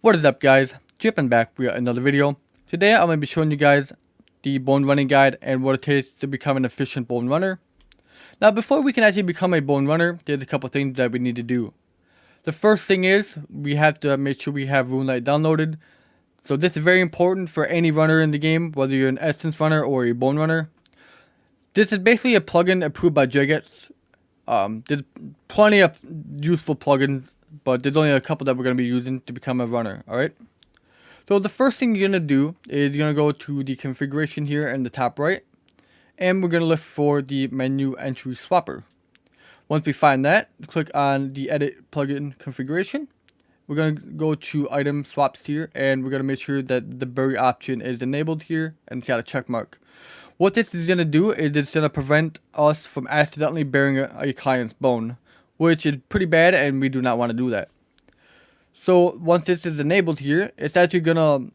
What is up, guys? Jippin back with another video. Today I'm going to be showing you guys the bone running guide and what it takes to become an efficient bone runner. Now, before we can actually become a bone runner, there's a couple things that we need to do. The first thing is we have to make sure we have runelite downloaded. So this is very important for any runner in the game, whether you're an essence runner or a bone runner. This is basically a plugin approved by Jagex. There's plenty of useful plugins, but there's only a couple that we're going to be using to become a runner, alright? So the first thing you're going to do is you're going to go to the configuration here in the top right, and we're going to look for the menu entry swapper. Once we find that, click on the edit plugin configuration. We're going to go to item swaps here, and we're going to make sure that the bury option is enabled here, and it's got a check mark. What this is going to do is it's going to prevent us from accidentally burying a client's bone, which is pretty bad, and we do not want to do that. So once this is enabled here, it's actually going to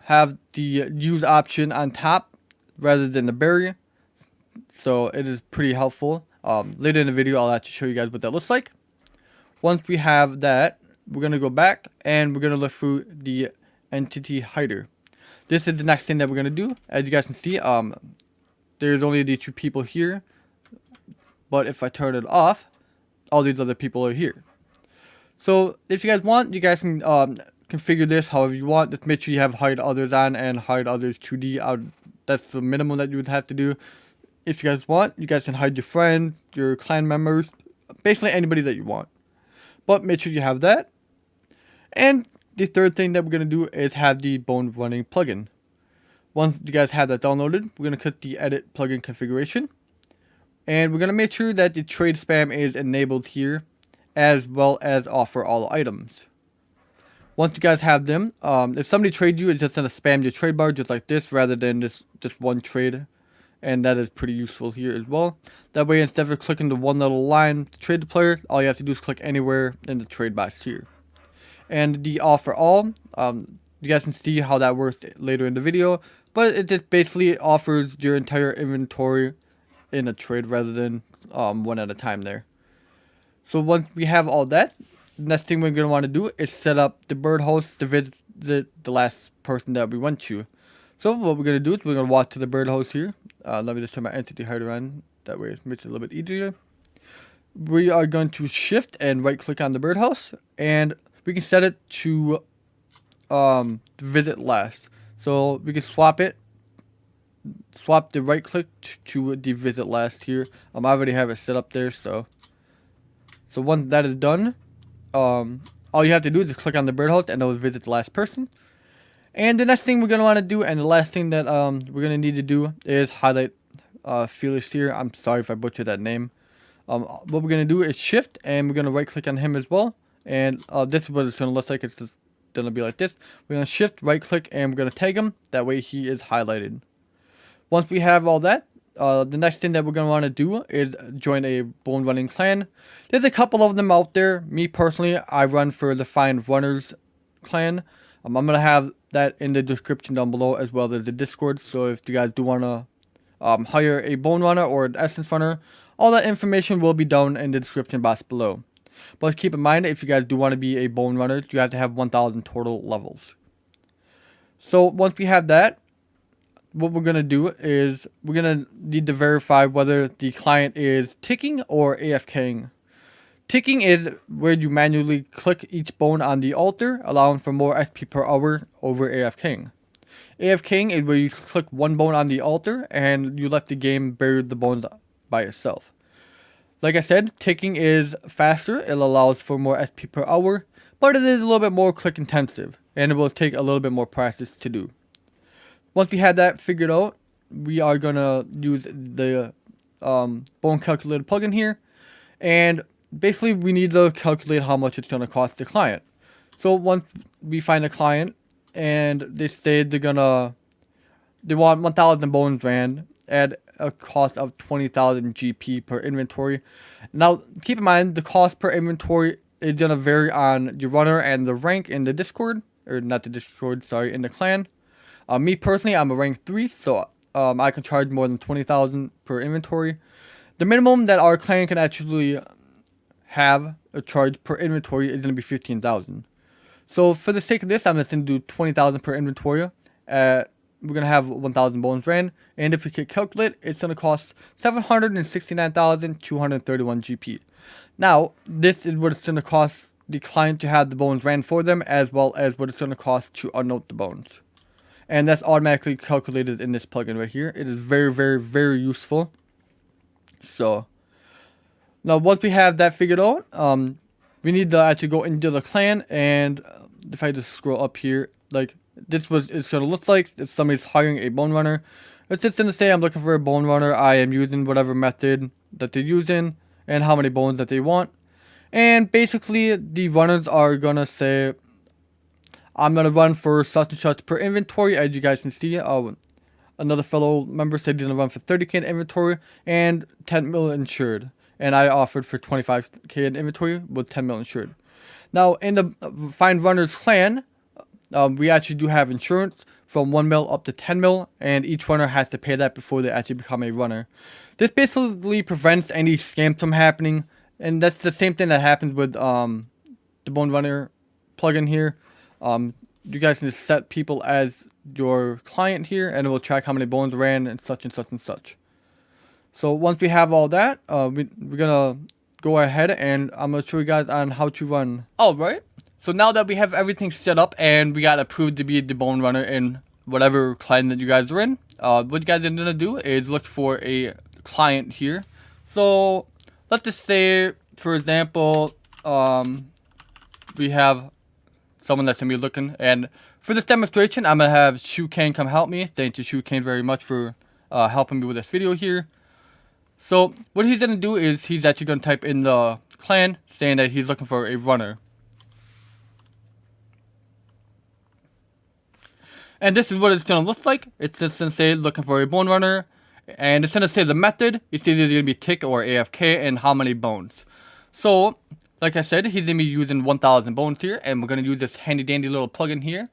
have the use option on top rather than the bury. So it is pretty helpful. Later in the video, I'll actually show you guys what that looks like. Once we have that, we're going to go back and we're going to look through the entity hider. This is the next thing that we're going to do. As you guys can see, there's only these two people here. But if I turn it off, all these other people are here. So if you guys want, you guys can configure this however you want. Just make sure you have hide others on and hide others 2D out. That's the minimum that you would have to do. If you guys want, you guys can hide your friend, your clan members, basically anybody that you want. But make sure you have that. And the third thing that we're going to do is have the bone running plugin. Once you guys have that downloaded, we're going to click the edit plugin configuration. And we're going to make sure that the trade spam is enabled here, as well as offer all items. Once you guys have them, if somebody trades you, it's just going to spam your trade bar just like this, rather than just one trade. And that is pretty useful here as well. That way, instead of clicking the one little line to trade the player, all you have to do is click anywhere in the trade box here. And the offer all, you guys can see how that works later in the video. But it just basically offers your entire inventory in a trade rather than one at a time there. So once we have all that, the next thing we're going to want to do is set up the bird host to visit the last person that we went to. So what we're going to do is we're going to walk to the bird host here. Let me just turn my entity hider on. That way it makes it a little bit easier. We are going to shift and right click on the bird house. And we can set it to visit last. So we can swap the right click to the visit last here. I already have it set up there. So once that is done, all you have to do is just click on the bird host and it'll visit the last person. And the next thing we're going to want to do, and the last thing that we're going to need to do, is highlight Felix here. I'm sorry if I butchered that name. What we're going to do is shift, and we're going to right click on him as well. And this is what it's going to look like. It's just going to be like this. We're going to shift, right click, and we're going to tag him. That way he is highlighted. Once we have all that, the next thing that we're going to want to do is join a bone running clan. There's a couple of them out there. Me personally, I run for the Find Runners clan. I'm going to have that in the description down below, as well as the Discord. So if you guys do want to hire a bone runner or an essence runner, all that information will be down in the description box below. But keep in mind, if you guys do want to be a bone runner, you have to have 1,000 total levels. So once we have that, what we're going to do is we're going to need to verify whether the client is ticking or AFKing. Ticking is where you manually click each bone on the altar, allowing for more SP per hour over AFKing. AFKing is where you click one bone on the altar and you let the game bury the bones by itself. Like I said, ticking is faster, it allows for more SP per hour, but it is a little bit more click intensive, and it will take a little bit more practice to do. Once we have that figured out, we are going to use the bone calculator plugin here, and basically we need to calculate how much it's going to cost the client. So once we find a client and they say they want 1,000 bones rand at a cost of 20,000 GP per inventory. Now keep in mind, the cost per inventory is going to vary on your runner and the rank in the Discord, or not the Discord, sorry, in the clan. Me personally, I'm a rank 3, so I can charge more than 20,000 per inventory. The minimum that our clan can actually have a charge per inventory is going to be 15,000. So for the sake of this, I'm just going to do 20,000 per inventory. We're going to have 1,000 bones ran. And if we could calculate, it's going to cost 769,231 GP. Now, this is what it's going to cost the client to have the bones ran for them, as well as what it's going to cost to unnote the bones. And that's automatically calculated in this plugin right here. It is very, very, very useful. So, now once we have that figured out, we need to actually go into the clan, and if I just scroll up here, like this was it's gonna look like if somebody's hiring a bone runner. It's just gonna say I'm looking for a bone runner. I am using whatever method that they're using and how many bones that they want. And basically the runners are gonna say I'm gonna run for such and such per inventory. As you guys can see, another fellow member said he's gonna run for 30k in inventory and 10 mil insured. And I offered for 25k in inventory with 10 mil insured. Now, in the Find Runners clan, we actually do have insurance from 1 mil up to 10 mil, and each runner has to pay that before they actually become a runner. This basically prevents any scams from happening, and that's the same thing that happens with the Bone Runner plugin here. You guys can just set people as your client here, and it will track how many bones ran and such and such and such. So once we have all that, we're gonna go ahead and I'm gonna show you guys on how to run. Alright, so now that we have everything set up and we got approved to be the bone runner in whatever client that you guys are in, what you guys are gonna do is look for a client here. So let's just say, for example, we have someone that's gonna be looking, and for this demonstration, I'm gonna have Shoekane come help me. Thank you, Shoekane, very much for helping me with this video here. So what he's going to do is he's actually going to type in the clan saying that he's looking for a runner. And this is what it's going to look like. It's just going to say looking for a bone runner. And it's going to say the method. It's either going to be tick or AFK and how many bones. So, like I said, he's going to be using 1,000 bones here. And we're going to use this handy dandy little plugin here.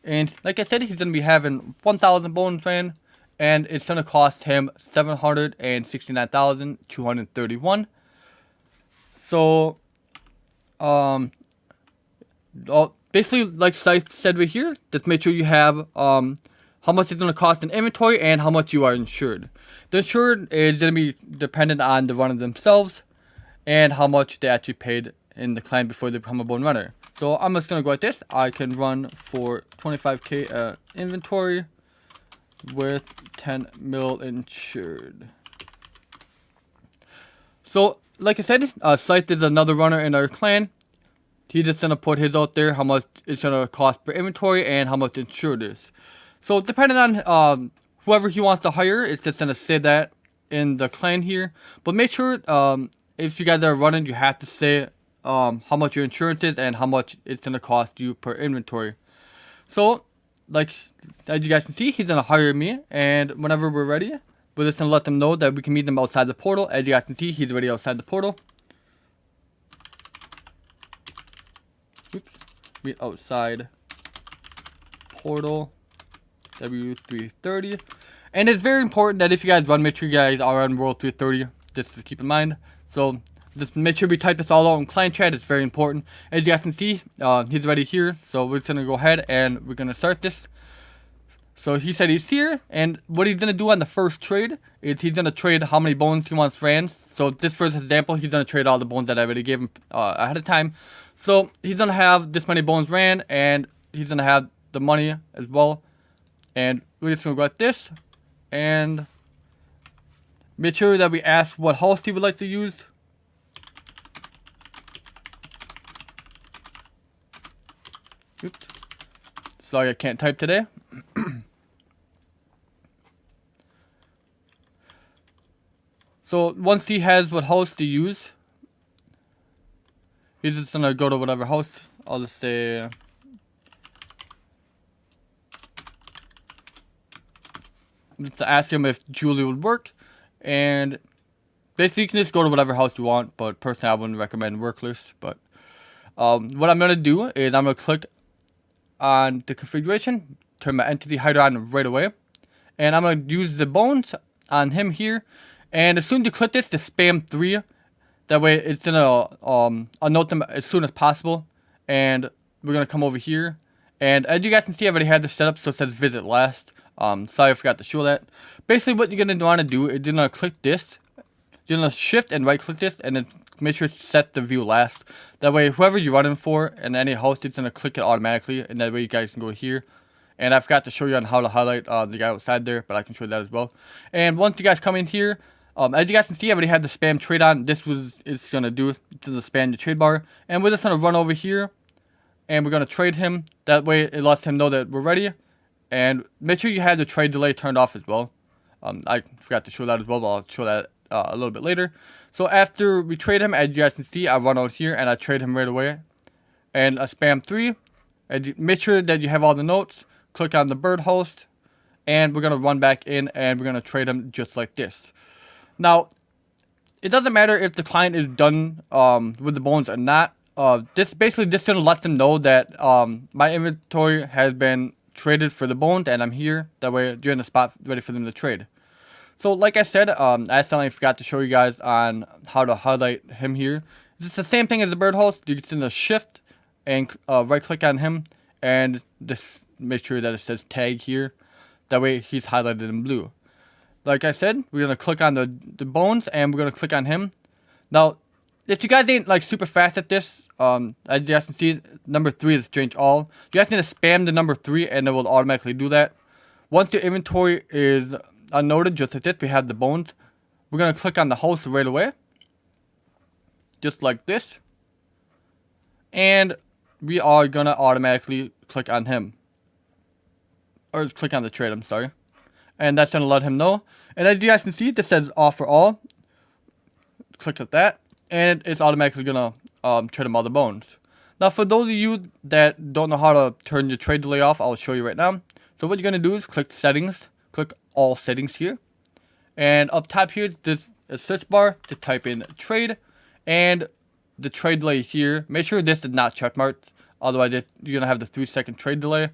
And like I said, he's going to be having 1,000 bones ran. And it's going to cost him 769,231. So, basically, like Scythe said right here, just make sure you have how much it's going to cost in inventory and how much you are insured. The insured is going to be dependent on the runner themselves and how much they actually paid in the clan before they become a bone runner. So, I'm just going to go like this. I can run for 25k inventory with 10 mil insured. So, like I said, Scythe is another runner in our clan. He's just gonna put his out there, how much it's gonna cost per inventory and how much insured is. So, depending on whoever he wants to hire, it's just gonna say that in the clan here. But make sure, if you guys are running, you have to say how much your insurance is and how much it's gonna cost you per inventory. So, like, as you guys can see, he's gonna hire me, and whenever we're ready, we're just gonna let them know that we can meet them outside the portal. As you guys can see, he's already outside the portal. Oops. Meet outside portal W330. And it's very important that if you guys run, make sure you guys are on World 330, just to keep in mind. So just make sure we type this all out in client chat. It's very important. As you guys can see, he's already here. So we're just going to go ahead and we're going to start this. So he said he's here. And what he's going to do on the first trade is he's going to trade how many bones he wants ran. So this first example, he's going to trade all the bones that I already gave him ahead of time. So he's going to have this many bones ran. And he's going to have the money as well. And we're just going to go like this. And make sure that we ask what host he would like to use. Oops. Sorry, I can't type today. So once he has what host to use, he's just gonna go to whatever host. I'll just say just to ask him if Julie would work, and basically you can just go to whatever house you want, but personally I wouldn't recommend worklist. But what I'm gonna do is I'm gonna click on the configuration, turn my entity hider on right away, and I'm gonna use the bones on him here. And as soon as you click this, just spam 3. That way it's gonna unnote them as soon as possible. And we're going to come over here. And as you guys can see, I already had this set up, so it says visit last. Sorry I forgot to show that. Basically, what you're going to want to do is you're going to click this. You're going to shift and right click this, and then make sure to set the view last. That way, whoever you're running for and any host, it's going to click it automatically, and that way you guys can go here. And I forgot to show you on how to highlight the guy outside there, but I can show you that as well. And once you guys come in here, as you guys can see, I already had the spam trade on. This was it's going to do to the spam the trade bar. And we're just going to run over here, and we're going to trade him. That way, it lets him know that we're ready. And make sure you have the trade delay turned off as well. I forgot to show that as well, but I'll show that a little bit later. So after we trade him, as you guys can see, I run out here and I trade him right away. And I spam 3. And make sure that you have all the notes. Click on the bird host. And we're going to run back in and we're going to trade him just like this. Now, it doesn't matter if the client is done with the bones or not. This basically just going to let them know that my inventory has been traded for the bones and I'm here. That way you're in the spot ready for them to trade. So like I said, I accidentally forgot to show you guys on how to highlight him here. It's the same thing as the bird host. You can the shift and right click on him and just make sure that it says tag here. That way he's highlighted in blue. Like I said, we're going to click on the bones and we're going to click on him. Now, if you guys ain't like super fast at this, as you guys can see, number 3 is change all. You guys need to spam the number 3 and it will automatically do that. Once your inventory is unnoted, just like this, we have the bones. We're going to click on the host right away. Just like this. And we are going to automatically click on him. Or click on the trade, I'm sorry. And that's going to let him know. And as you guys can see, this says offer all. Click at that. And it's automatically going to trade him all the bones. Now, for those of you that don't know how to turn your trade delay off, I'll show you right now. So what you're going to do is click settings. Click all settings here. And up top here, there's a search bar to type in trade. And the trade delay here. Make sure this is not checkmarked. Otherwise, you're going to have the 3-second trade delay.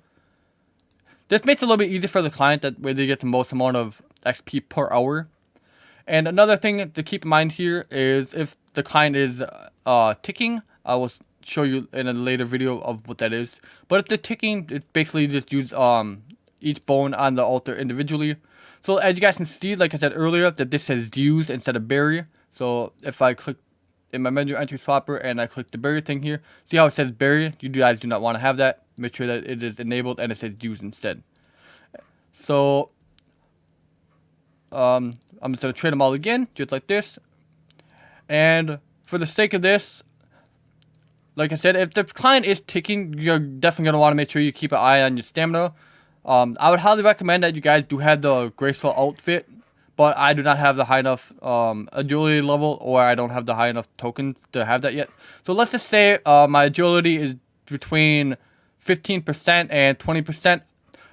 This makes it a little bit easier for the client. That way they get the most amount of XP per hour. And another thing to keep in mind here is if the client is ticking, I will show you in a later video of what that is. But if they're ticking, it basically just use each bone on the altar individually. So as you guys can see, like I said earlier, that this says use instead of bury. So if I click in my menu entry swapper and I click the bury thing here, see how it says bury? You guys do not want to have that. Make sure that it is enabled and it says use instead. So I'm just going to trade them all again, just like this. And for the sake of this, like I said, if the client is ticking, you're definitely going to want to make sure you keep an eye on your stamina. I would highly recommend that you guys do have the graceful outfit, but I do not have the high enough agility level, or I don't have the high enough tokens to have that yet. So let's just say my agility is between 15% and 20%.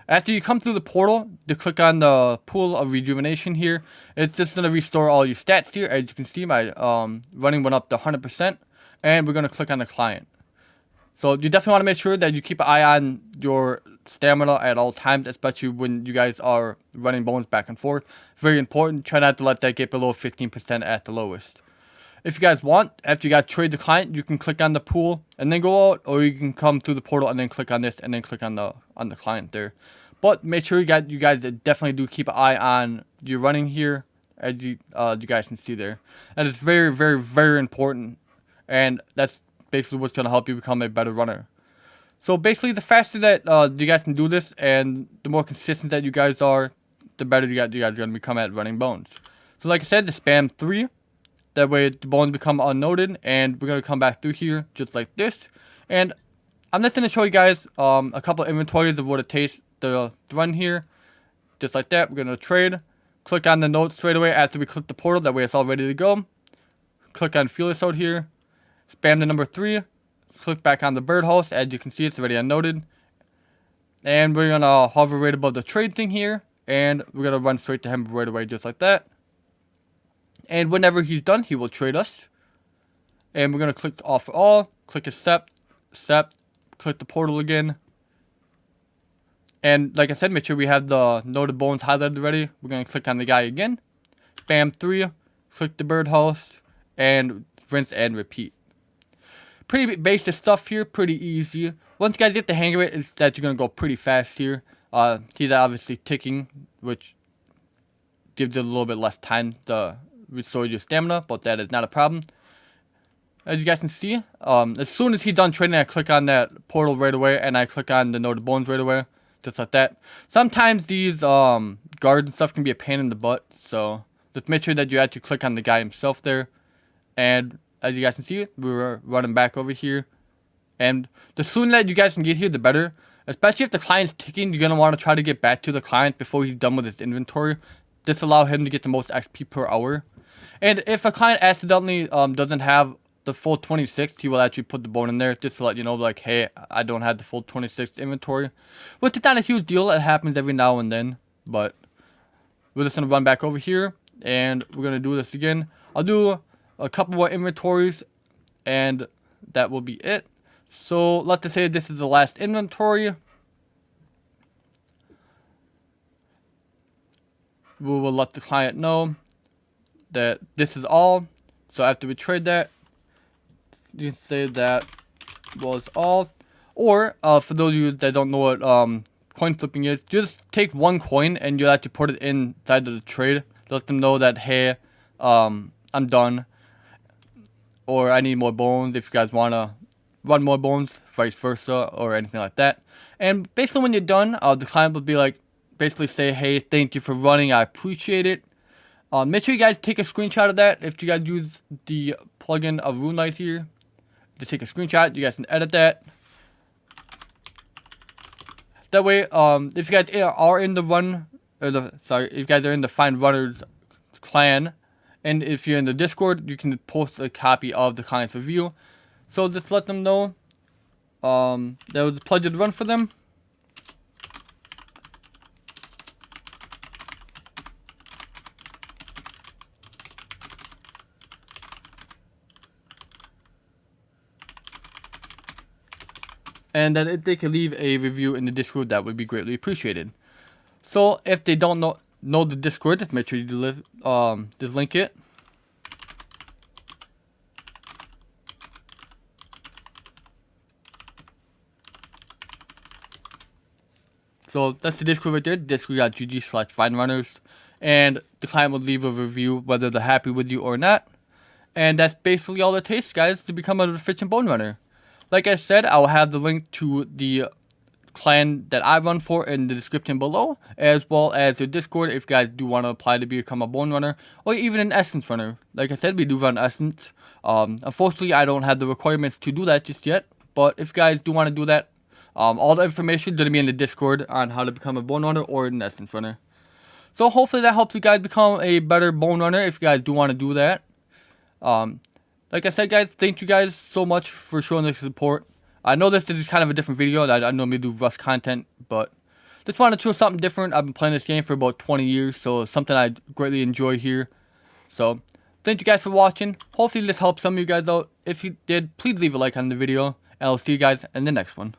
After you come through the portal, to click on the pool of rejuvenation here, it's just going to restore all your stats here. As you can see, my running went up to 100%, and we're going to click on the client. So you definitely want to make sure that you keep an eye on your stamina at all times, especially when you guys are running bones back and forth. Very important. Try not to let that get below 15% at the lowest. If you guys want, after you guys trade the client, you can click on the pool and then go out, or you can come through the portal and then click on this and then click on the client there. But make sure you guys definitely do keep an eye on your running here, as you guys can see there. That is very, very, very important, and that's basically what's going to help you become a better runner. So basically, the faster that you guys can do this, and the more consistent that you guys are, the better you guys are going to become at running bones. So like I said, the spam 3. That way the bones become unnoted, and we're going to come back through here just like this. And I'm just going to show you guys a couple of inventories of what it takes to run here. Just like that, we're going to trade. Click on the note straight away after we click the portal. That way it's all ready to go. Click on fearless out here. Spam the number 3. Click back on the bird host. As you can see, it's already unnoted. And we're going to hover right above the trade thing here. And we're going to run straight to him right away just like that. And whenever he's done, he will trade us. And we're going to click offer all. Click accept. Click the portal again. And like I said, make sure we have the noted bones highlighted already. We're going to click on the guy again. Spam 3. Click the bird host. And rinse and repeat. Pretty basic stuff here. Pretty easy. once you guys get the hang of it, it's that you're gonna go pretty fast here. He's obviously ticking, which gives it a little bit less time to restore your stamina, but that is not a problem. As you guys can see, as soon as he's done trading, I click on that portal right away, and I click on the Node of Bones right away, just like that. Sometimes these guards and stuff can be a pain in the butt, so just make sure that you actually click on the guy himself there. And as you guys can see, we're running back over here. And the sooner that you guys can get here, the better. Especially if the client's ticking, you're going to want to try to get back to the client before he's done with his inventory. This allow him to get the most XP per hour. And if a client accidentally doesn't have the full 26, he will actually put the bone in there just to let you know, like, hey, I don't have the full 26 inventory. Which is not a huge deal. It happens every now and then. But we're just going to run back over here. And we're going to do this again. I'll do a couple more inventories. And that will be it. So let's just say this is the last inventory. We will let the client know that this is all. So after we trade that, you can say that was all. Or for those of you that don't know what coin flipping is, just take one coin and you have to put it inside of the trade. Let them know that, hey, I'm done, or I need more bones if you guys want to run more bones, vice versa, or anything like that. And basically when you're done, the client will be like, basically say, hey, thank you for running, I appreciate it. Make sure you guys take a screenshot of that. If you guys use the plugin of runelite here, just take a screenshot. You guys can edit that. That way, if you guys are in the run, or if you guys are in the Find Runners clan, and if you're in the Discord, you can post a copy of the client's review. So just let them know that it was a pleasure to run for them. And that if they could leave a review in the Discord, that would be greatly appreciated. So if they don't know the Discord, just make sure you just link it. So that's the Discord right there, discord.gg/findrunners. And the client will leave a review whether they're happy with you or not. And that's basically all it takes, guys, to become an efficient bone runner. Like I said, I'll have the link to the clan that I run for in the description below, as well as the Discord if you guys do want to apply to become a bone runner, or even an essence runner. Like I said, we do run essence. Unfortunately, I don't have the requirements to do that just yet, but if you guys do want to do that, all the information is going to be in the Discord on how to become a bone runner or an essence runner. So hopefully that helps you guys become a better bone runner if you guys do want to do that. Like I said, guys, thank you guys so much for showing the support. I know this is kind of a different video. I normally do Rust content, but just wanted to show something different. I've been playing this game for about 20 years, so it's something I greatly enjoy here. So thank you guys for watching. Hopefully this helped some of you guys out. If you did, please leave a like on the video, and I'll see you guys in the next one.